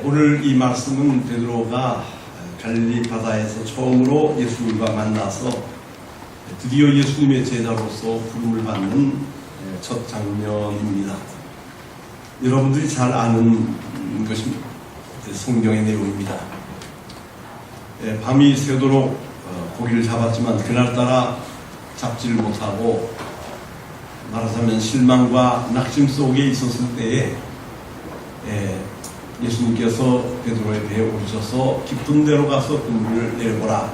오늘 이 말씀은 베드로가 갈릴리 바다에서 처음으로 예수님과 만나서 드디어 예수님의 제자로서 부름을 받는 첫 장면입니다. 여러분들이 잘 아는 것이 성경의 내용입니다. 밤이 새도록 고기를 잡았지만 그날따라 잡지를 못하고 말하자면 실망과 낙심 속에 있었을 때에 예수님께서 베드로의 배에 오르셔서 깊은 데로 가서 그물을 내려보라.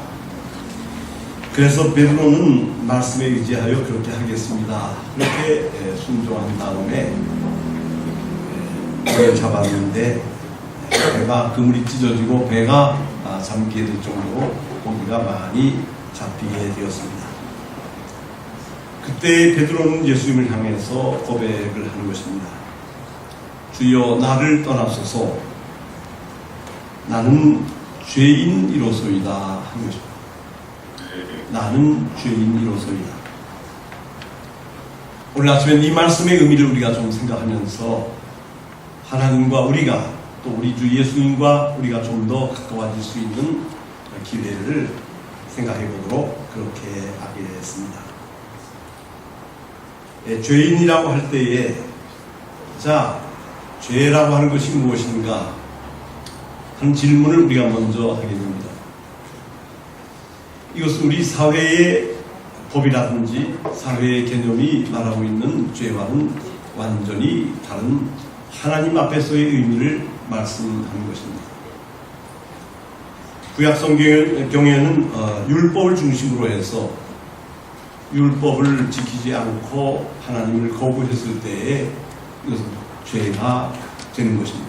그래서 베드로는 말씀에 의지하여 그렇게 하겠습니다. 그렇게 순종한 다음에 고기를 잡았는데 배가 그물이 찢어지고 배가 잠기게 될 정도로 고기가 많이 잡히게 되었습니다. 그때 베드로는 예수님을 향해서 고백을 하는 것입니다. 주여 나를 떠나소서 나는 죄인이로소이다 하는 것입니다. 나는 죄인이로소이다. 오늘 아침엔 이 말씀의 의미를 우리가 좀 생각하면서 하나님과 우리가 또 우리 주 예수님과 우리가 좀 더 가까워질 수 있는 기회를 생각해 보도록 그렇게 하게 됐습니다. 죄인이라고 할 때에 죄라고 하는 것이 무엇인가 하는 질문을 우리가 먼저 하게 됩니다. 이것은 우리 사회의 법이라든지 사회의 개념이 말하고 있는 죄와는 완전히 다른 하나님 앞에서의 의미를 말씀하는 것입니다. 구약 성경에는 율법을 중심으로 해서 율법을 지키지 않고 하나님을 거부했을 때에 이것은 죄가 되는 것입니다.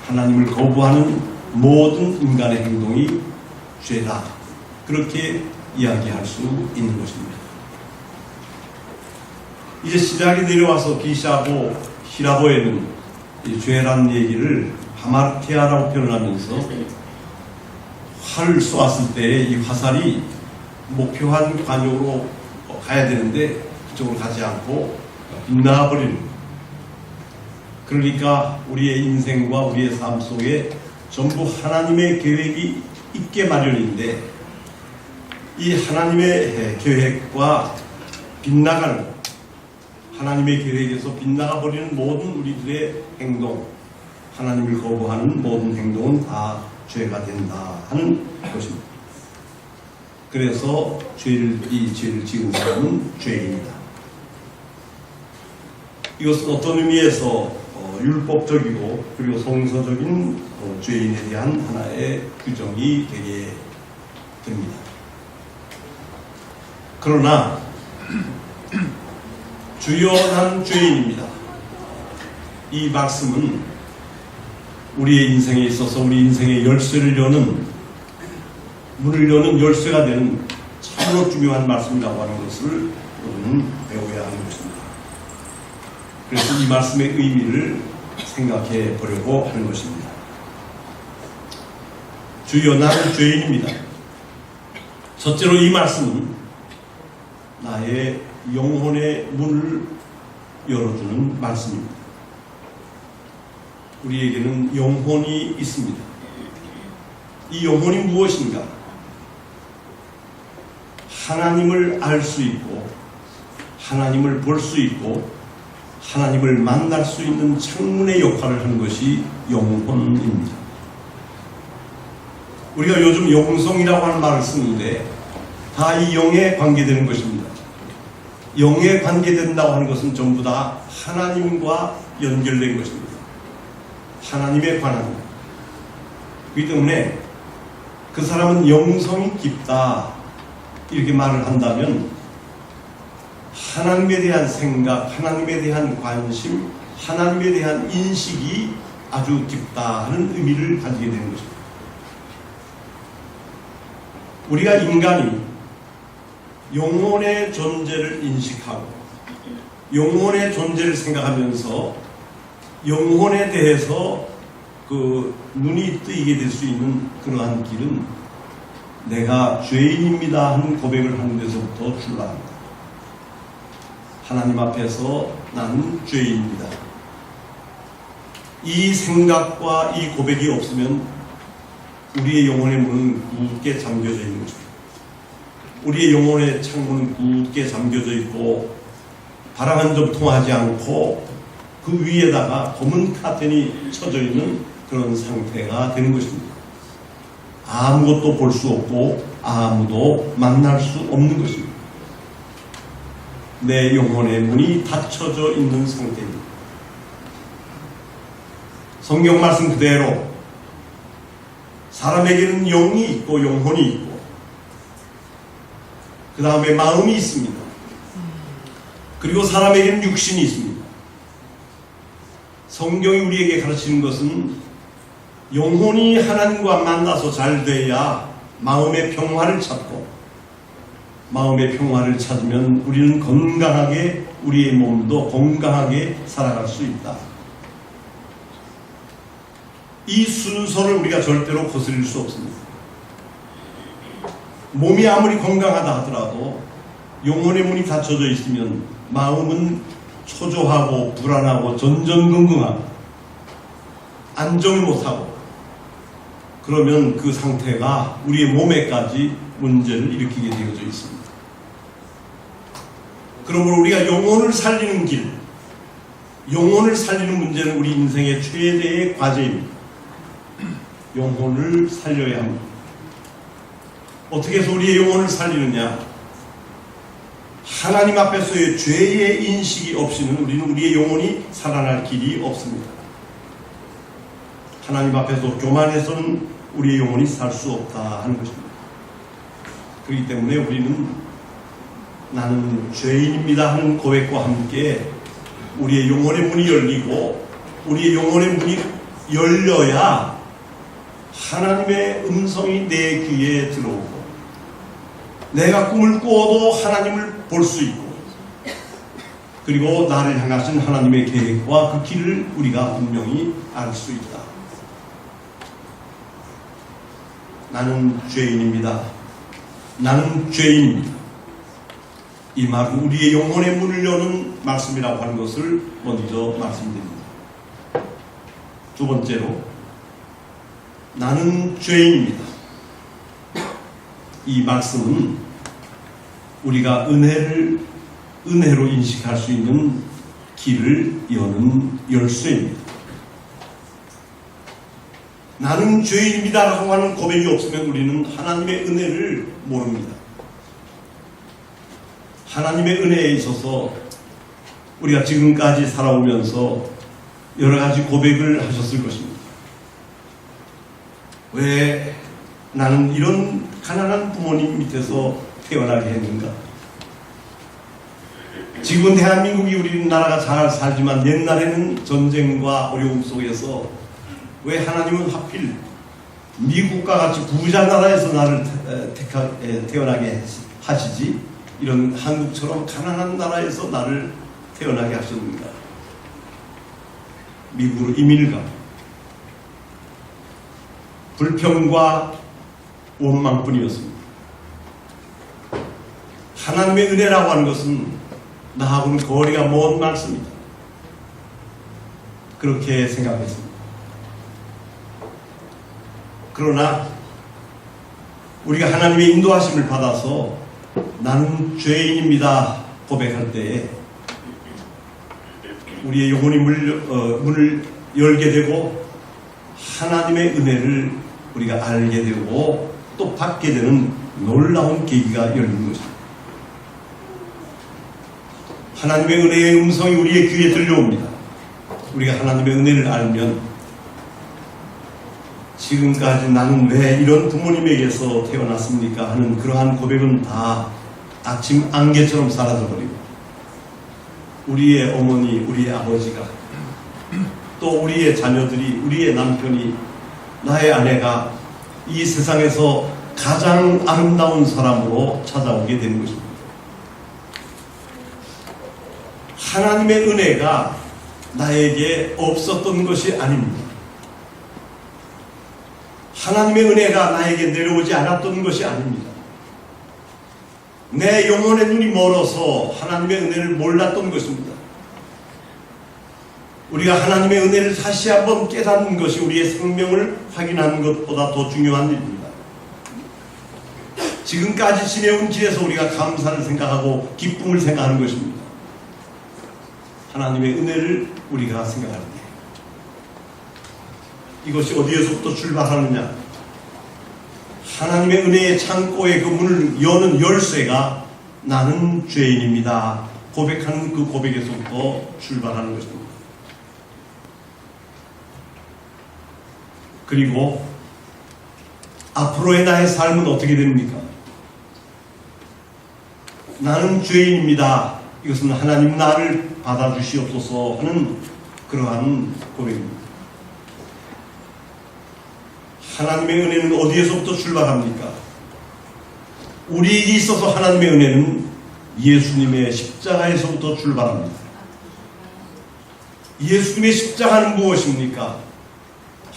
하나님을 거부하는 모든 인간의 행동이 죄다. 그렇게 이야기할 수 있는 것입니다. 이제 시작이 내려와서 기시하고 히라보에는 이 죄라는 얘기를 하마르케아라고 표현하면서 활을 쏘았을 때 이 화살이 목표한 관역으로 가야 되는데 그쪽으로 가지 않고 빗나가버리는, 그러니까 우리의 인생과 우리의 삶 속에 전부 하나님의 계획이 있게 마련인데 이 하나님의 계획과 빗나가는, 하나님의 계획에서 빗나가 버리는 모든 우리들의 행동, 하나님을 거부하는 모든 행동은 다 죄가 된다 하는 것입니다. 그래서 이 죄를 지은 사람은 죄인이다. 이것은 어떤 의미에서 율법적이고 그리고 성서적인 죄인에 대한 하나의 규정이 되게 됩니다. 그러나 주여 난 죄인입니다. 이 말씀은 우리의 인생에 있어서 우리 인생의 열쇠를 여는, 문을 여는 열쇠가 되는 참으로 중요한 말씀이라고 하는 것을 우리는 배워야 하는 것입니다. 그래서 이 말씀의 의미를 생각해 보려고 하는 것입니다. 주여 나는 죄인입니다. 첫째로 이 말씀은 나의 영혼의 문을 열어주는 말씀입니다. 우리에게는 영혼이 있습니다. 이 영혼이 무엇인가? 하나님을 알 수 있고 하나님을 볼 수 있고 하나님을 만날 수 있는 창문의 역할을 하는 것이 영혼입니다. 우리가 요즘 영성이라고 하는 말을 쓰는데 다 이 영에 관계되는 것입니다. 영에 관계된다고 하는 것은 전부 다 하나님과 연결된 것입니다. 하나님에 관한. 그렇기 때문에 그 사람은 영성이 깊다 이렇게 말을 한다면 하나님에 대한 생각, 하나님에 대한 관심, 하나님에 대한 인식이 아주 깊다 하는 의미를 가지게 되는 것입니다. 우리가 인간이 영혼의 존재를 인식하고 영혼의 존재를 생각하면서 영혼에 대해서 눈이 뜨이게 될 수 있는 그러한 길은 내가 죄인입니다 하는 고백을 하는 데서부터 출발합니다. 하나님 앞에서 나는 죄인입니다. 이 생각과 이 고백이 없으면 우리의 영혼의 문은 굳게 잠겨져 있는 것입니다. 우리의 영혼의 창문은 굳게 잠겨져 있고 바람 한 점 통하지 않고 그 위에다가 검은 카텐이 쳐져 있는 그런 상태가 되는 것입니다. 아무것도 볼 수 없고 아무도 만날 수 없는 것입니다. 내 영혼의 문이 닫혀져 있는 상태입니다. 성경 말씀 그대로 사람에게는 영이 있고 영혼이 있고 그 다음에 마음이 있습니다. 그리고 사람에게는 육신이 있습니다. 성경이 우리에게 가르치는 것은 영혼이 하나님과 만나서 잘 돼야 마음의 평화를 찾고 마음의 평화를 찾으면 우리는 건강하게 우리의 몸도 건강하게 살아갈 수 있다. 이 순서를 우리가 절대로 거스릴 수 없습니다. 몸이 아무리 건강하다 하더라도 영혼의 문이 닫혀져 있으면 마음은 초조하고 불안하고 전전긍긍하고 안정을 못하고 그러면 그 상태가 우리의 몸에까지 문제를 일으키게 되어져 있습니다. 그러므로 우리가 영혼을 살리는 길, 영혼을 살리는 문제는 우리 인생의 최대의 과제입니다. 영혼을 살려야 합니다. 어떻게 해서 우리의 영혼을 살리느냐? 하나님 앞에서의 죄의 인식이 없이는 우리는 우리의 영혼이 살아날 길이 없습니다. 하나님 앞에서 교만해서는 우리의 영혼이 살 수 없다 하는 것입니다. 그렇기 때문에 우리는 나는 죄인입니다 하는 고백과 함께 우리의 영혼의 문이 열리고 우리의 영혼의 문이 열려야 하나님의 음성이 내 귀에 들어오고 내가 꿈을 꾸어도 하나님을 볼 수 있고 그리고 나를 향하신 하나님의 계획과 그 길을 우리가 분명히 알 수 있다. 나는 죄인입니다. 나는 죄인입니다. 이 말은 우리의 영혼의 문을 여는 말씀이라고 하는 것을 먼저 말씀드립니다. 두 번째로 나는 죄인입니다. 이 말씀은 우리가 은혜로 인식할 수 있는 길을 여는 열쇠입니다. 나는 죄인입니다 라고 하는 고백이 없으면 우리는 하나님의 은혜를 모릅니다. 하나님의 은혜에 있어서 우리가 지금까지 살아오면서 여러 가지 고백을 하셨을 것입니다. 왜 나는 이런 가난한 부모님 밑에서 태어나게 했는가? 지금은 대한민국이 우리나라가 잘 살지만 옛날에는 전쟁과 어려움 속에서 왜 하나님은 하필 미국과 같이 부자 나라에서 나를 태어나게 하시지? 이런 한국처럼 가난한 나라에서 나를 태어나게 하셨는가? 미국으로 이민을 가고 불평과 원망뿐이었습니다. 하나님의 은혜라고 하는 것은 나하고는 거리가 먼 말씀입니다. 그렇게 생각했습니다. 그러나 우리가 하나님의 인도하심을 받아서 나는 죄인입니다 고백할 때에 우리의 영혼이 문을 열게 되고 하나님의 은혜를 우리가 알게 되고 또 받게 되는 놀라운 계기가 열리는 것입니다. 하나님의 은혜의 음성이 우리의 귀에 들려옵니다. 우리가 하나님의 은혜를 알면 지금까지 나는 왜 이런 부모님에게서 태어났습니까 하는 그러한 고백은 다 아침 안개처럼 사라져버리고 우리의 어머니, 우리의 아버지가 또 우리의 자녀들이, 우리의 남편이, 나의 아내가 이 세상에서 가장 아름다운 사람으로 찾아오게 되는 것입니다. 하나님의 은혜가 나에게 없었던 것이 아닙니다. 하나님의 은혜가 나에게 내려오지 않았던 것이 아닙니다. 내 영혼의 눈이 멀어서 하나님의 은혜를 몰랐던 것입니다. 우리가 하나님의 은혜를 다시 한번 깨닫는 것이 우리의 생명을 확인하는 것보다 더 중요한 일입니다. 지금까지 지내온 길에서 우리가 감사를 생각하고 기쁨을 생각하는 것입니다. 하나님의 은혜를 우리가 생각할 때 이것이 어디에서부터 출발하느냐? 하나님의 은혜의 창고의 그 문을 여는 열쇠가 나는 죄인입니다 고백하는 그 고백에서부터 출발하는 것입니다. 그리고 앞으로의 나의 삶은 어떻게 됩니까? 나는 죄인입니다. 이것은 하나님 나를 받아주시옵소서 하는 그러한 고백입니다. 하나님의 은혜는 어디에서부터 출발합니까? 우리에게 있어서 하나님의 은혜는 예수님의 십자가에서부터 출발합니다. 예수님의 십자가는 무엇입니까?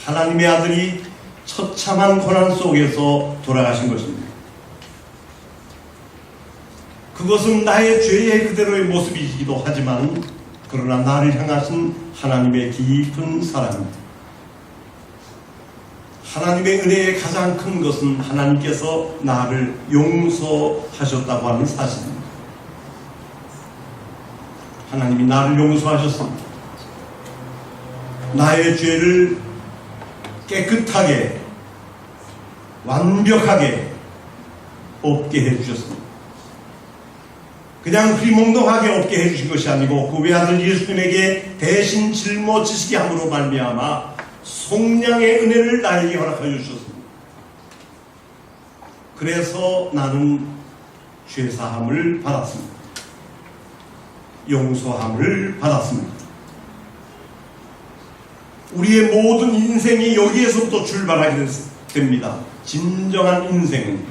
하나님의 아들이 처참한 고난 속에서 돌아가신 것입니다. 그것은 나의 죄의 그대로의 모습이기도 하지만 그러나 나를 향하신 하나님의 깊은 사랑입니다. 하나님의 은혜의 가장 큰 것은 하나님께서 나를 용서하셨다고 하는 사실입니다. 하나님이 나를 용서하셨습니다. 나의 죄를 깨끗하게 완벽하게 없게 해주셨습니다. 그냥 흐리멍덩하게 없게 해주신 것이 아니고 그 외아들 예수님에게 대신 짊어지시게 함으로 말미암아 속량의 은혜를 나에게 허락하여 주셨습니다. 그래서 나는 죄사함을 받았습니다. 용서함을 받았습니다. 우리의 모든 인생이 여기에서부터 출발하게 됩니다. 진정한 인생은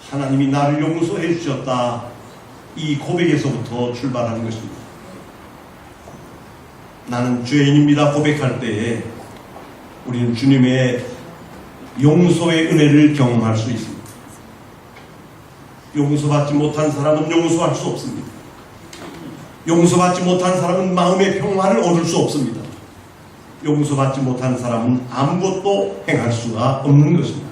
하나님이 나를 용서해 주셨다 이 고백에서부터 출발하는 것입니다. 나는 죄인입니다 고백할 때에 우리는 주님의 용서의 은혜를 경험할 수 있습니다. 용서받지 못한 사람은 용서할 수 없습니다. 용서받지 못한 사람은 마음의 평화를 얻을 수 없습니다. 용서받지 못한 사람은 아무것도 행할 수가 없는 것입니다.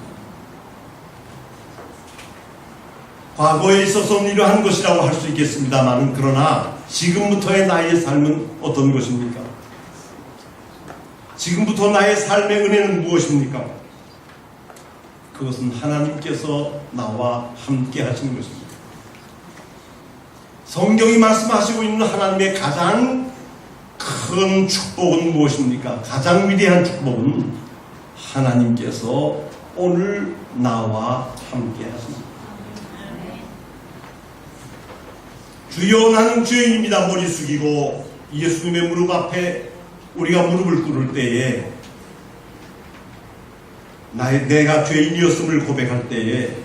과거에 있어서는 이러한 것이라고 할 수 있겠습니다만 그러나 지금부터의 나의 삶은 어떤 것입니까? 지금부터 나의 삶의 은혜는 무엇입니까? 그것은 하나님께서 나와 함께 하시는 것입니다. 성경이 말씀하시고 있는 하나님의 가장 큰 축복은 무엇입니까? 가장 위대한 축복은 하나님께서 오늘 나와 함께 하십니다. 주여 나는 죄인입니다 머리 숙이고 예수님의 무릎 앞에 우리가 무릎을 꿇을 때에 내가 죄인이었음을 고백할 때에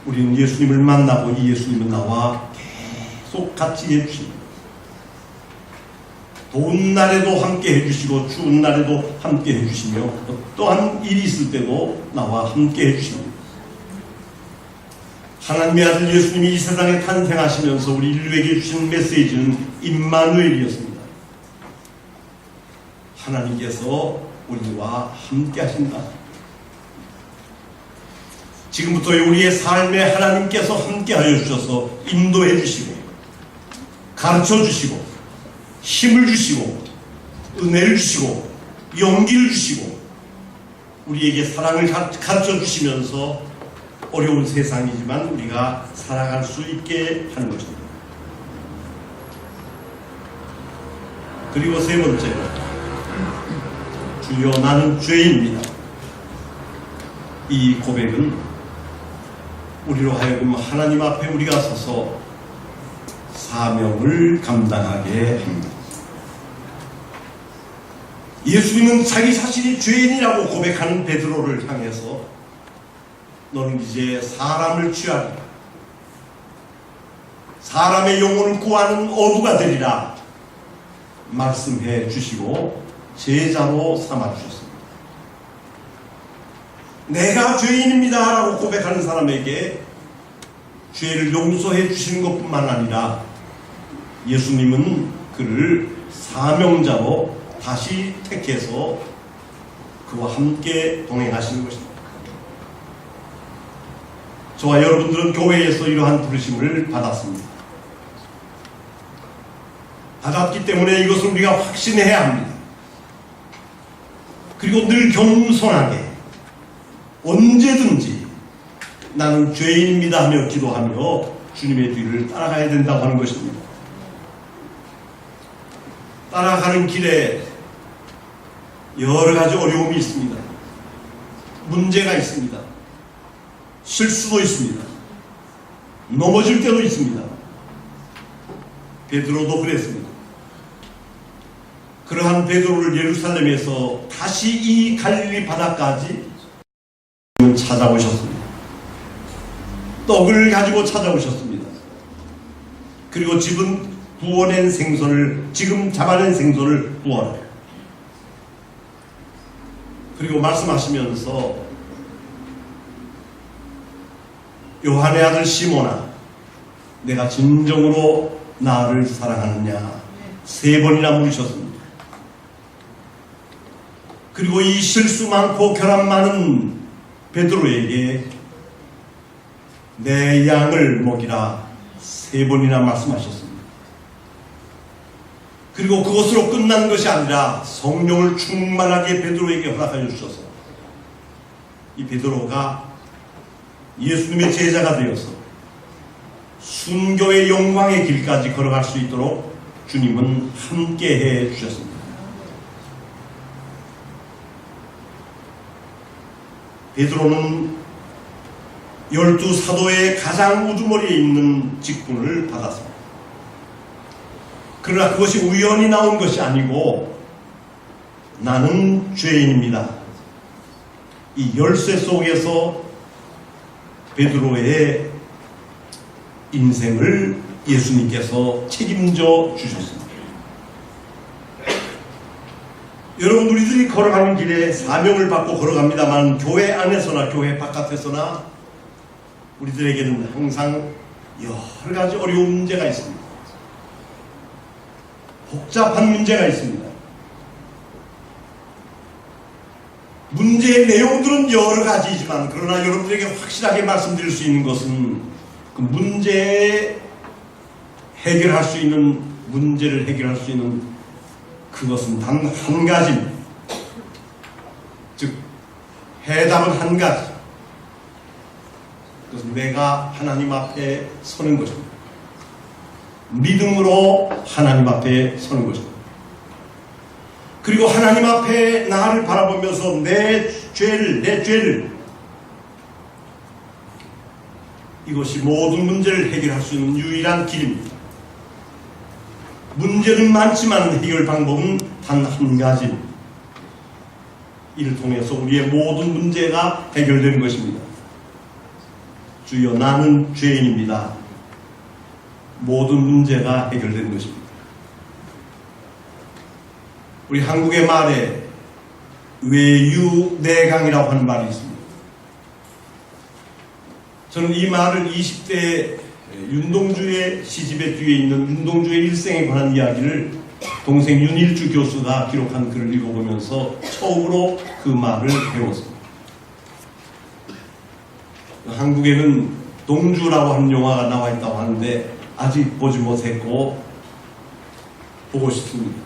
우리는 예수님을 만나고 이 예수님은 나와 계속 같이 해주십니다. 더운 날에도 함께 해주시고 추운 날에도 함께 해주시며 어떠한 일이 있을 때도 나와 함께 해주십니다. 하나님의 아들 예수님이 이 세상에 탄생하시면서 우리 인류에게 주신 메시지는 임마누엘이었습니다. 하나님께서 우리와 함께 하신다. 지금부터 우리의 삶에 하나님께서 함께 하여 주셔서 인도해 주시고 가르쳐 주시고 힘을 주시고 은혜를 주시고 용기를 주시고 우리에게 사랑을 가르쳐 주시면서 어려운 세상이지만 우리가 살아갈 수 있게 하는 것입니다. 그리고 세 번째로 주여 나는 죄인입니다. 이 고백은 우리로 하여금 하나님 앞에 우리가 서서 사명을 감당하게 합니다. 예수님은 자기 자신이 죄인이라고 고백하는 베드로를 향해서 너는 이제 사람을 취하리라. 사람의 영혼을 구하는 어부가 되리라. 말씀해 주시고 제자로 삼아 주셨습니다. 내가 죄인입니다 라고 고백하는 사람에게 죄를 용서해 주시는 것뿐만 아니라 예수님은 그를 사명자로 다시 택해서 그와 함께 동행하시는 것입니다. 저와 여러분들은 교회에서 이러한 부르심을 받았습니다. 받았기 때문에 이것을 우리가 확신해야 합니다. 그리고 늘 겸손하게 언제든지 나는 죄인입니다 하며 기도하며 주님의 뒤를 따라가야 된다고 하는 것입니다. 따라가는 길에 여러 가지 어려움이 있습니다. 문제가 있습니다. 실수도 있습니다. 넘어질 때도 있습니다. 베드로도 그랬습니다. 그러한 베드로를 예루살렘에서 다시 이 갈릴리 바다까지 찾아오셨습니다. 떡을 가지고 찾아오셨습니다. 그리고 지금 구워낸 생선을, 지금 잡아낸 생선을 구워라. 그리고 말씀하시면서 요한의 아들 시몬아, 내가 진정으로 나를 사랑하느냐 3번이나 물으셨습니다. 그리고 이 실수 많고 결함 많은 베드로에게 내 양을 먹이라 3번이나 말씀하셨습니다. 그리고 그것으로 끝난 것이 아니라 성령을 충만하게 베드로에게 허락하여 주셔서 이 베드로가 예수님의 제자가 되어서 순교의 영광의 길까지 걸어갈 수 있도록 주님은 함께해 주셨습니다. 베드로는 12사도의 가장 우두머리에 있는 직분을 받았습니다. 그러나 그것이 우연히 나온 것이 아니고 나는 죄인입니다. 이 열쇠 속에서 베드로의 인생을 예수님께서 책임져 주셨습니다. 여러분, 우리들이 걸어가는 길에 사명을 받고 걸어갑니다만 교회 안에서나 교회 바깥에서나 우리들에게는 항상 여러 가지 어려운 문제가 있습니다. 복잡한 문제가 있습니다. 문제의 내용들은 여러 가지이지만 그러나 여러분들에게 확실하게 말씀드릴 수 있는 것은 그 문제에 해결할 수 있는, 문제를 해결할 수 있는 그것은 단 한 가지입니다. 즉 해답은 한 가지. 그것은 내가 하나님 앞에 서는 것입니다. 믿음으로 하나님 앞에 서는 것입니다. 그리고 하나님 앞에 나를 바라보면서 내 죄를 이것이 모든 문제를 해결할 수 있는 유일한 길입니다. 문제는 많지만 해결 방법은 단 한 가지입니다. 이를 통해서 우리의 모든 문제가 해결되는 것입니다. 주여, 나는 죄인입니다. 모든 문제가 해결되는 것입니다. 우리 한국의 말에 외유내강이라고 하는 말이 있습니다. 저는 이 말을 20대 윤동주의 시집의 뒤에 있는 윤동주의 일생에 관한 이야기를 동생 윤일주 교수가 기록한 글을 읽어보면서 처음으로 그 말을 배웠습니다. 한국에는 동주라고 하는 영화가 나와 있다고 하는데 아직 보지 못했고 보고 싶습니다.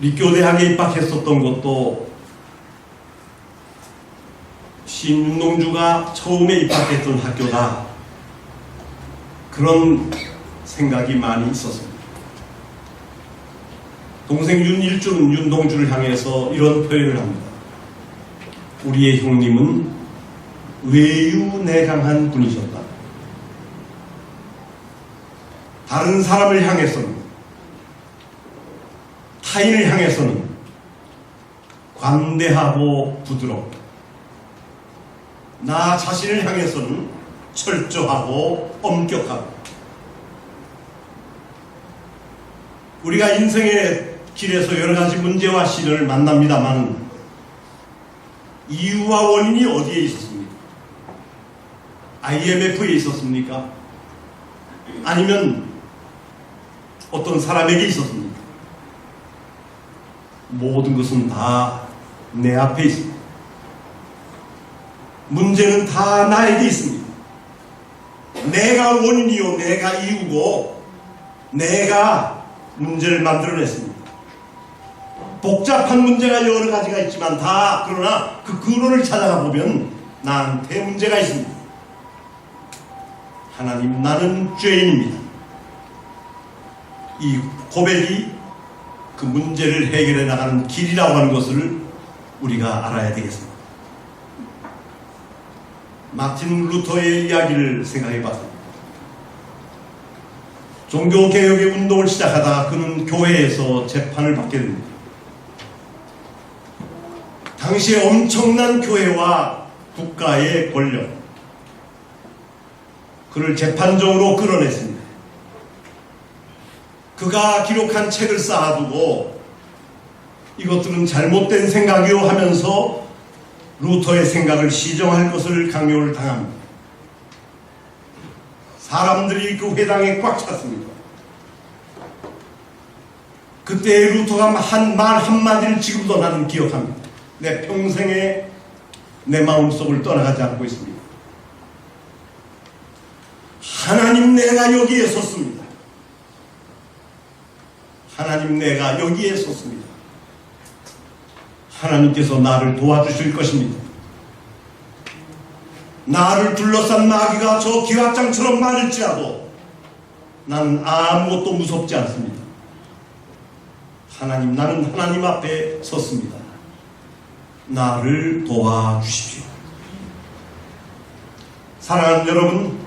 立교대학에 입학했었던 것도 신윤동주가 처음에 입학했던 학교다, 그런 생각이 많이 있었습니다. 동생 윤일주는 윤동주를 향해서 이런 표현을 합니다. 우리의 형님은 외유내강한 분이셨다. 다른 사람을 향해서는, 타인을 향해서는 관대하고 부드럽고, 나 자신을 향해서는 철저하고 엄격하고, 우리가 인생의 길에서 여러 가지 문제와 시련을 만납니다만 이유와 원인이 어디에 있었습니까? IMF에 있었습니까? 아니면 어떤 사람에게 있었습니까? 모든 것은 다 내 앞에 있습니다. 문제는 다 나에게 있습니다. 내가 원인이요, 내가 이유고, 내가 문제를 만들어냈습니다. 복잡한 문제가 여러 가지가 있지만 그러나 그 근원을 찾아가 보면 나한테 문제가 있습니다. 하나님, 나는 죄인입니다. 이 고백이 그 문제를 해결해 나가는 길이라고 하는 것을 우리가 알아야 되겠습니다. 마틴 루터의 이야기를 생각해 봤습니다. 종교개혁의 운동을 시작하다가 그는 교회에서 재판을 받게 됩니다. 당시에 엄청난 교회와 국가의 권력, 그를 재판정으로 끌어냈습니다. 그가 기록한 책을 쌓아두고 이것들은 잘못된 생각이요 하면서 루터의 생각을 시정할 것을 강요를 당합니다. 사람들이 그 회당에 꽉 찼습니다. 그때 루터가 한 말 한마디를 지금도 나는 기억합니다. 내 평생에 내 마음속을 떠나가지 않고 있습니다. 하나님, 내가 여기에 섰습니다. 하나님, 내가 여기에 섰습니다. 하나님께서 나를 도와주실 것입니다. 나를 둘러싼 마귀가 저 기와장처럼 많을지라도 나는 아무것도 무섭지 않습니다. 하나님, 나는 하나님 앞에 섰습니다. 나를 도와주십시오. 사랑하는 여러분,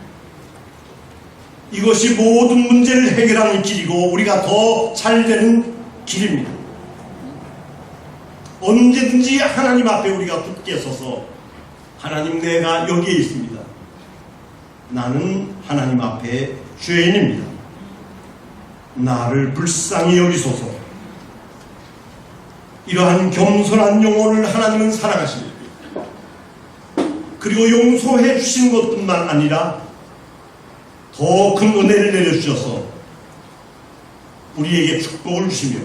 이것이 모든 문제를 해결하는 길이고 우리가 더 잘되는 길입니다. 언제든지 하나님 앞에 우리가 굳게 서서 하나님, 내가 여기에 있습니다. 나는 하나님 앞에 죄인입니다. 나를 불쌍히 여기소서. 이러한 겸손한 영혼을 하나님은 사랑하십니다. 그리고 용서해 주시는 것뿐만 아니라 더 큰 은혜를 내려주셔서 우리에게 축복을 주시며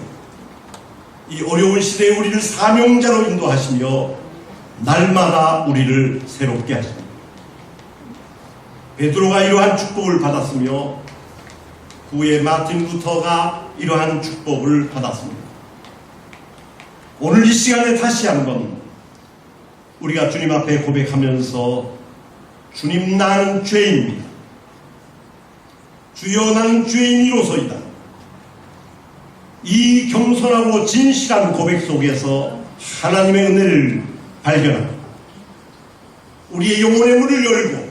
이 어려운 시대에 우리를 사명자로 인도하시며 날마다 우리를 새롭게 하십니다. 베드로가 이러한 축복을 받았으며 그 후에 마틴 루터가 이러한 축복을 받았습니다. 오늘 이 시간에 다시 한번 우리가 주님 앞에 고백하면서 주님, 나는 죄인입니다. 주여, 나는 죄인이로소이다. 이 겸손하고 진실한 고백 속에서 하나님의 은혜를 발견하고 우리의 영혼의 문을 열고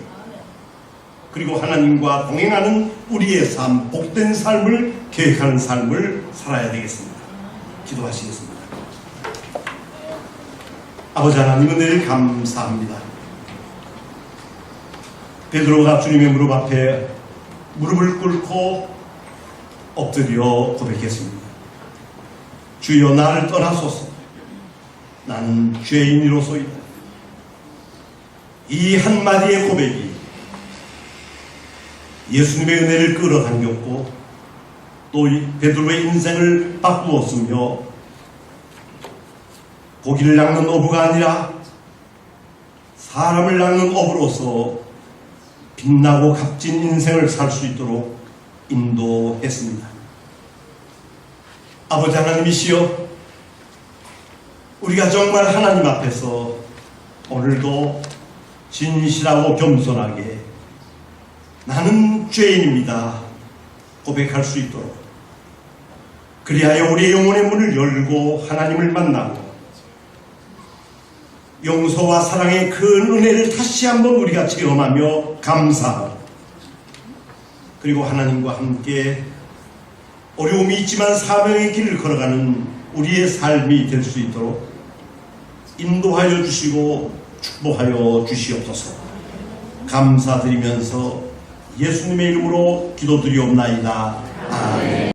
그리고 하나님과 동행하는 우리의 삶, 복된 삶을 계획하는 삶을 살아야 되겠습니다. 기도하시겠습니다. 아버지 하나님, 은혜를 감사합니다. 베드로가 주님의 무릎 앞에 무릎을 꿇고 엎드려 고백했습니다. 주여, 나를 떠나소서. 나는 죄인이로소이다. 이 한마디의 고백이 예수님의 은혜를 끌어당겼고 또 베드로의 인생을 바꾸었으며 고기를 낚는 어부가 아니라 사람을 낚는 어부로서 빛나고 값진 인생을 살 수 있도록 인도했습니다. 아버지 하나님이시여, 우리가 정말 하나님 앞에서 오늘도 진실하고 겸손하게 나는 죄인입니다 고백할 수 있도록, 그리하여 우리의 영혼의 문을 열고 하나님을 만나고 용서와 사랑의 큰 은혜를 다시 한번 우리가 체험하며 감사하고, 그리고 하나님과 함께 어려움이 있지만 사명의 길을 걸어가는 우리의 삶이 될 수 있도록 인도하여 주시고 축복하여 주시옵소서. 감사드리면서 예수님의 이름으로 기도드리옵나이다. 아멘.